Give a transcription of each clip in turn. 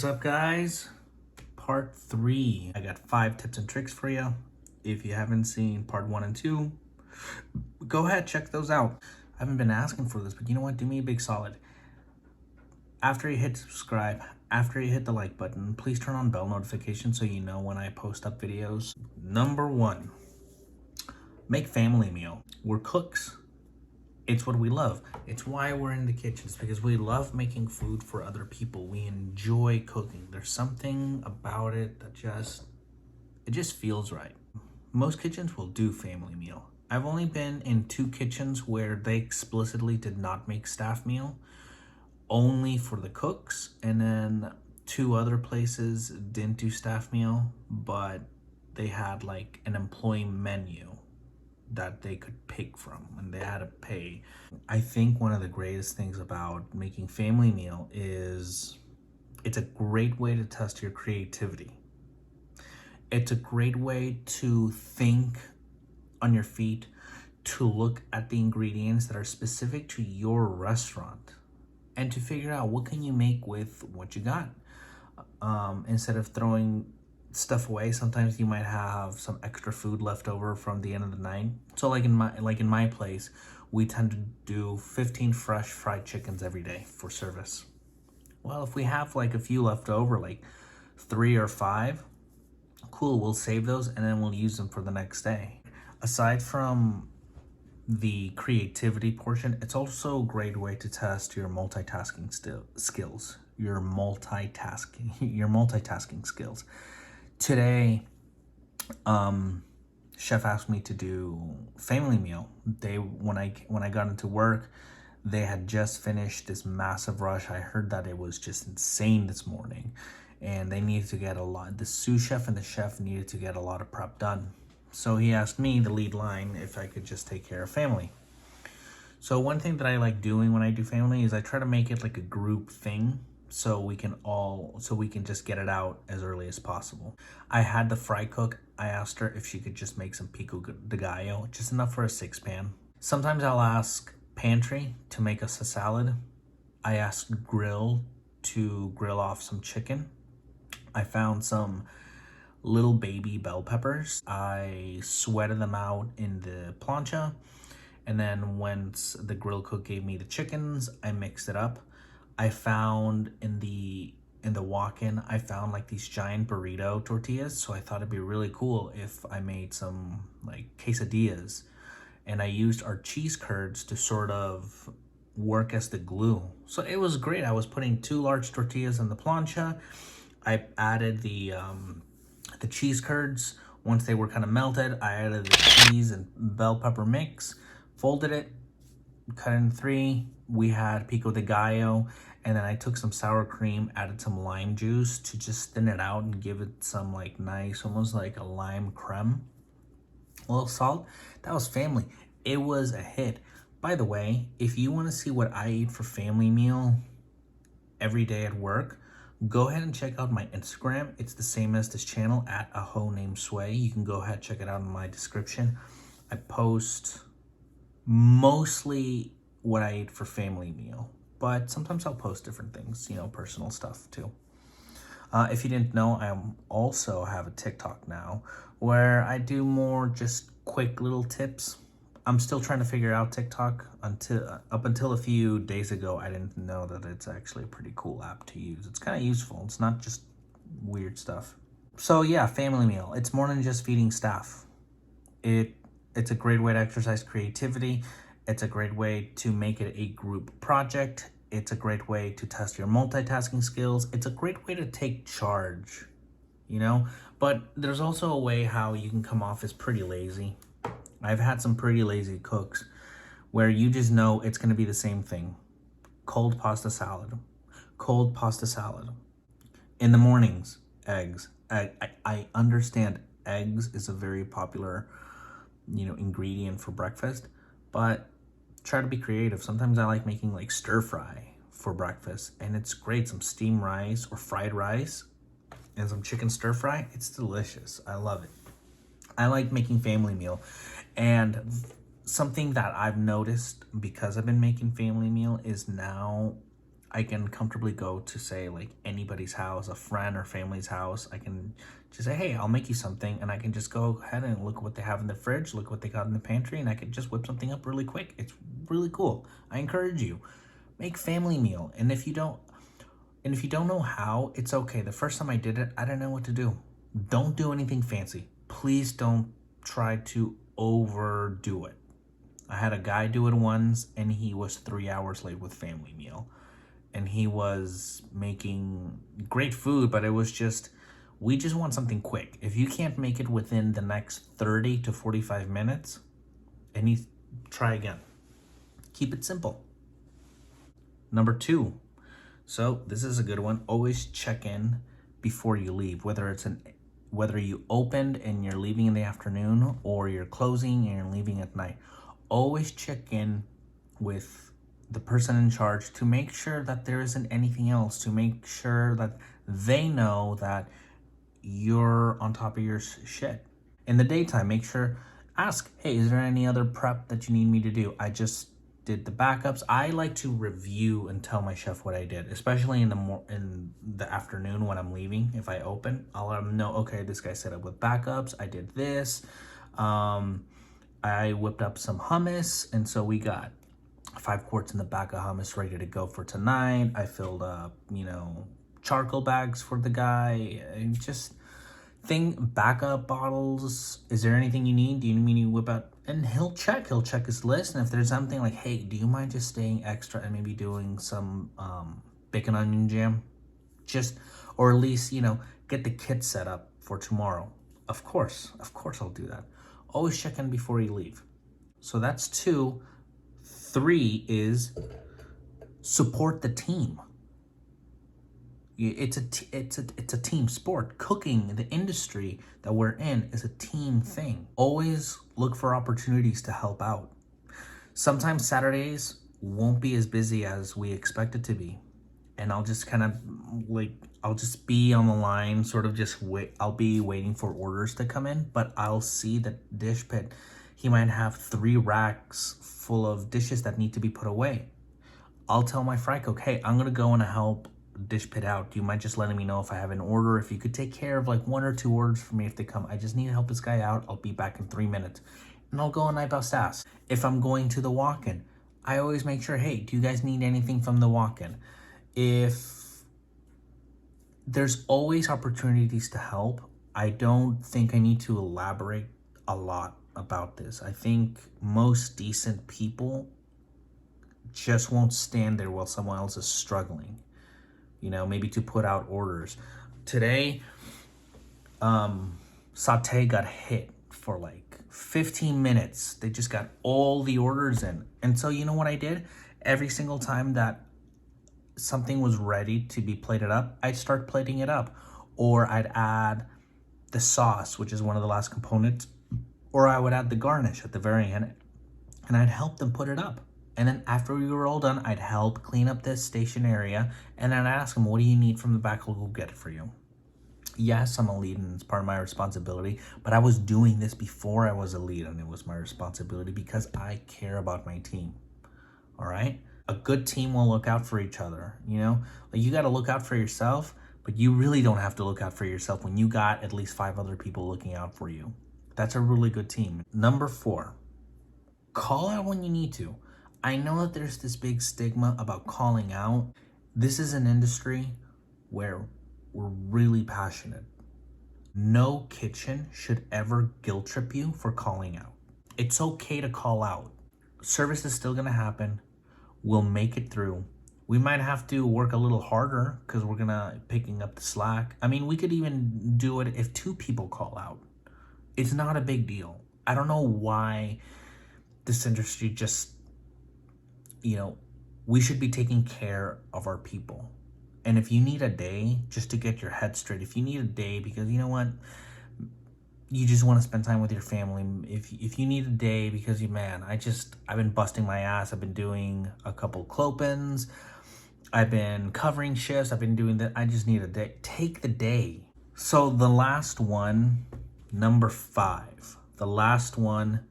up, guys? Part 3. I got 5 tips and tricks for you. If you haven't seen part 1 and 2, go ahead, check those out. I haven't been asking for this, but you know what? Do me a big solid. After you hit subscribe, after you hit the like button, please turn on bell notifications so you know when I post up videos. Number 1, make family meal. We're cooks. It's what we love. It's why we're in the kitchens, because we love making food for other people. We enjoy cooking. There's something about it that just feels right. Most kitchens will do family meal. I've only been in 2 kitchens where they explicitly did not make staff meal, only for the cooks, and then 2 other places didn't do staff meal, but they had like an employee menu that they could pick from and they had to pay. I think one of the greatest things about making family meal is it's a great way to test your creativity. It's a great way to think on your feet, to look at the ingredients that are specific to your restaurant and to figure out what can you make with what you got. Instead of throwing stuff away, sometimes you might have some extra food left over from the end of the night. So like in my place, we tend to do 15 fresh fried chickens every day for service. Well, if we have like a few left over, like 3 or 5, cool, we'll save those and then we'll use them for the next day. Aside from the creativity portion, it's also a great way to test your multitasking skills. Your multitasking skills. Today, chef asked me to do family meal. When I got into work, they had just finished this massive rush. I heard that it was just insane this morning, and they needed to get a lot. The sous chef and the chef needed to get a lot of prep done. So he asked me, the lead line, if I could just take care of family. So one thing that I like doing when I do family is I try to make it like a group thing, so we can just get it out as early as possible. I had the fry cook. I asked her if she could just make some pico de gallo, just enough for a 6-pan. Sometimes I'll ask pantry to make us a salad. I asked grill to grill off some chicken. I found some little baby bell peppers. I sweated them out in the plancha, and then once the grill cook gave me the chickens, I mixed it up. I found in the walk-in, I found like these giant burrito tortillas, so I thought it'd be really cool if I made some like quesadillas, and I used our cheese curds to sort of work as the glue. So it was great. I was putting 2 large tortillas in the plancha. I added the cheese curds. Once they were kind of melted, I added the cheese and bell pepper mix, folded it, cut it in 3. We had pico de gallo, and then I took some sour cream, added some lime juice to just thin it out and give it some like nice, almost like a lime creme. A little salt. That was family. It was a hit. By the way, if you want to see what I eat for family meal every day at work, go ahead and check out my Instagram. It's the same as this channel, at a hoe named Sway. You can go ahead, check it out in my description. I post mostly what I eat for family meal, but sometimes I'll post different things, personal stuff too. If you didn't know, I also have a TikTok now where I do more just quick little tips. I'm still trying to figure out TikTok. Up until a few days ago, I didn't know that it's actually a pretty cool app to use. It's kind of useful. It's not just weird stuff. So yeah, family meal. It's more than just feeding staff. It's a great way to exercise creativity. It's a great way to make it a group project. It's a great way to test your multitasking skills. It's a great way to take charge, But there's also a way how you can come off as pretty lazy. I've had some pretty lazy cooks where you just know it's going to be the same thing. Cold pasta salad. Cold pasta salad. In the mornings, eggs. I understand eggs is a very popular, ingredient for breakfast, but try to be creative. Sometimes I like making like stir fry for breakfast, and it's great. Some steamed rice or fried rice and some chicken stir fry. It's delicious. I love it. I like making family meal. And something that I've noticed because I've been making family meal is now I can comfortably go to, say, like anybody's house, a friend or family's house. I can just say, hey, I'll make you something, and I can just go ahead and look what they have in the fridge, look what they got in the pantry, and I can just whip something up really quick. It's really cool. I encourage you, make family meal. And if you don't know how, it's okay. The first time I did it, I didn't know what to do. Don't do anything fancy. Please don't try to overdo it. I had a guy do it once, and he was 3 hours late with family meal. And he was making great food, but it was just, we just want something quick. If you can't make it within the next 30 to 45 minutes, try again. Keep it simple. Number 2. So this is a good one. Always check in before you leave, whether you opened and you're leaving in the afternoon, or you're closing and you're leaving at night. Always check in with the person in charge to make sure that there isn't anything else, to make sure that they know that you're on top of your shit. In the daytime, ask, hey, is there any other prep that you need me to do? I just did the backups. I like to review and tell my chef what I did, especially in the afternoon when I'm leaving. If I open, I'll let them know, okay, this guy set up with backups. I did this. I whipped up some hummus, and so we got 5 quarts in the back of hummus ready to go for tonight. I filled up, charcoal bags for the guy. Backup bottles. Is there anything you need? Do you need me to whip out? And he'll check his list. And if there's something like, hey, do you mind just staying extra and maybe doing some bacon onion jam? Or at least, get the kit set up for tomorrow. Of course I'll do that. Always check in before you leave. So that's 2. 3 is support the team. It's a team sport. Cooking, the industry that we're in, is a team thing. Always look for opportunities to help out. Sometimes Saturdays won't be as busy as we expect it to be. And I'll just I'll just be on the line, sort of just wait. I'll be waiting for orders to come in, but I'll see the dish pit. He might have 3 racks full of dishes that need to be put away. I'll tell my fry cook, hey, I'm gonna go and help dish pit out. Do you mind just letting me know if I have an order? If you could take care of like 1 or 2 orders for me if they come. I just need to help this guy out. I'll be back in 3 minutes. And I'll go and I bust ass. If I'm going to the walk-in, I always make sure, hey, do you guys need anything from the walk-in? There's always opportunities to help. I don't think I need to elaborate a lot about this. I think most decent people just won't stand there while someone else is struggling, maybe to put out orders. Today, Saute got hit for like 15 minutes. They just got all the orders in. And so you know what I did? Every single time that something was ready to be plated up, I'd start plating it up. Or I'd add the sauce, which is one of the last components. Or I would add the garnish at the very end. And I'd help them put it up. And then after we were all done, I'd help clean up this station area. And then I'd ask them, what do you need from the back? I'll go get it for you. Yes, I'm a lead and it's part of my responsibility. But I was doing this before I was a lead, and it was my responsibility because I care about my team. All right? A good team will look out for each other, you got to look out for yourself, but you really don't have to look out for yourself when you got at least 5 other people looking out for you. That's a really good team. Number 4, call out when you need to. I know that there's this big stigma about calling out. This is an industry where we're really passionate. No kitchen should ever guilt trip you for calling out. It's okay to call out. Service is still going to happen. We'll make it through. We might have to work a little harder because we're picking up the slack. I mean, we could even do it if 2 people call out. It's not a big deal. I don't know why this industry just, we should be taking care of our people. And if you need a day just to get your head straight, if you need a day because you know what, you just want to spend time with your family. If you need a day because I've been busting my ass. I've been doing a couple clopins. I've been covering shifts. I've been doing that. I just need a day. Take the day. So the last one, number 5, the last one,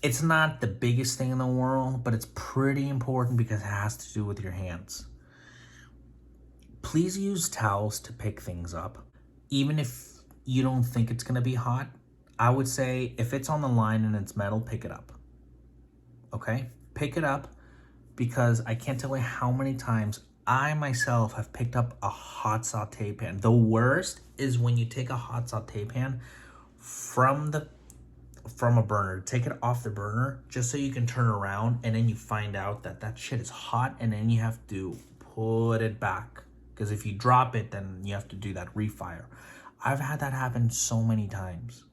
It's not the biggest thing in the world, but it's pretty important because it has to do with your hands. Please use towels to pick things up. Even if you don't think it's gonna be hot, I would say if it's on the line and it's metal, pick it up. Okay? Pick it up, because I can't tell you how many times I myself have picked up a hot saute pan. The worst is when you take a hot saute pan from a burner, take it off the burner just so you can turn around, and then you find out that that shit is hot, and then you have to put it back, because if you drop it, then you have to do that refire. I've had that happen so many times.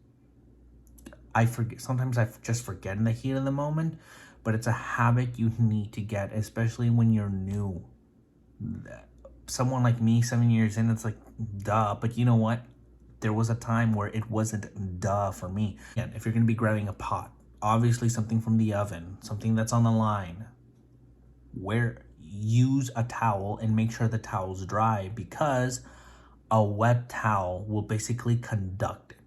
I forget, sometimes I just forget in the heat of the moment, but it's a habit you need to get, especially when you're new. Someone like me, 7 years in, it's like, duh. But you know what? There was a time where it wasn't duh for me. And if you're gonna be grabbing a pot, obviously something from the oven, something that's on the line, use a towel and make sure the towel's dry, because a wet towel will basically conduct it,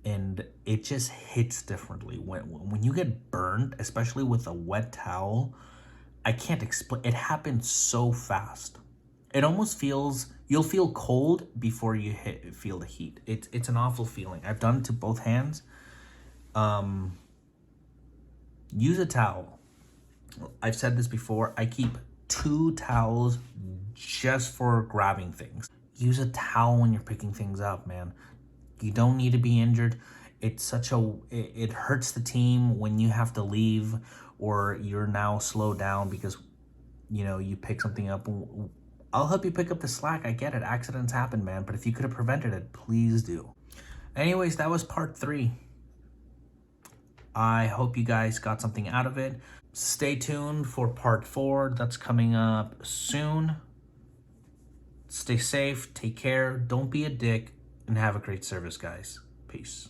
and it just hits differently when you get burned, especially with a wet towel. I can't explain. It happens so fast. It almost feels, you'll feel cold before you feel the heat. It's an awful feeling. I've done it to both hands. Use a towel. I've said this before. I keep 2 towels just for grabbing things. Use a towel when you're picking things up, man. You don't need to be injured. It hurts the team when you have to leave, or you're now slowed down because you pick something up. I'll help you pick up the slack. I get it. Accidents happen, man. But if you could have prevented it, please do. Anyways, that was part 3. I hope you guys got something out of it. Stay tuned for part 4. That's coming up soon. Stay safe. Take care. Don't be a dick. And have a great service, guys. Peace.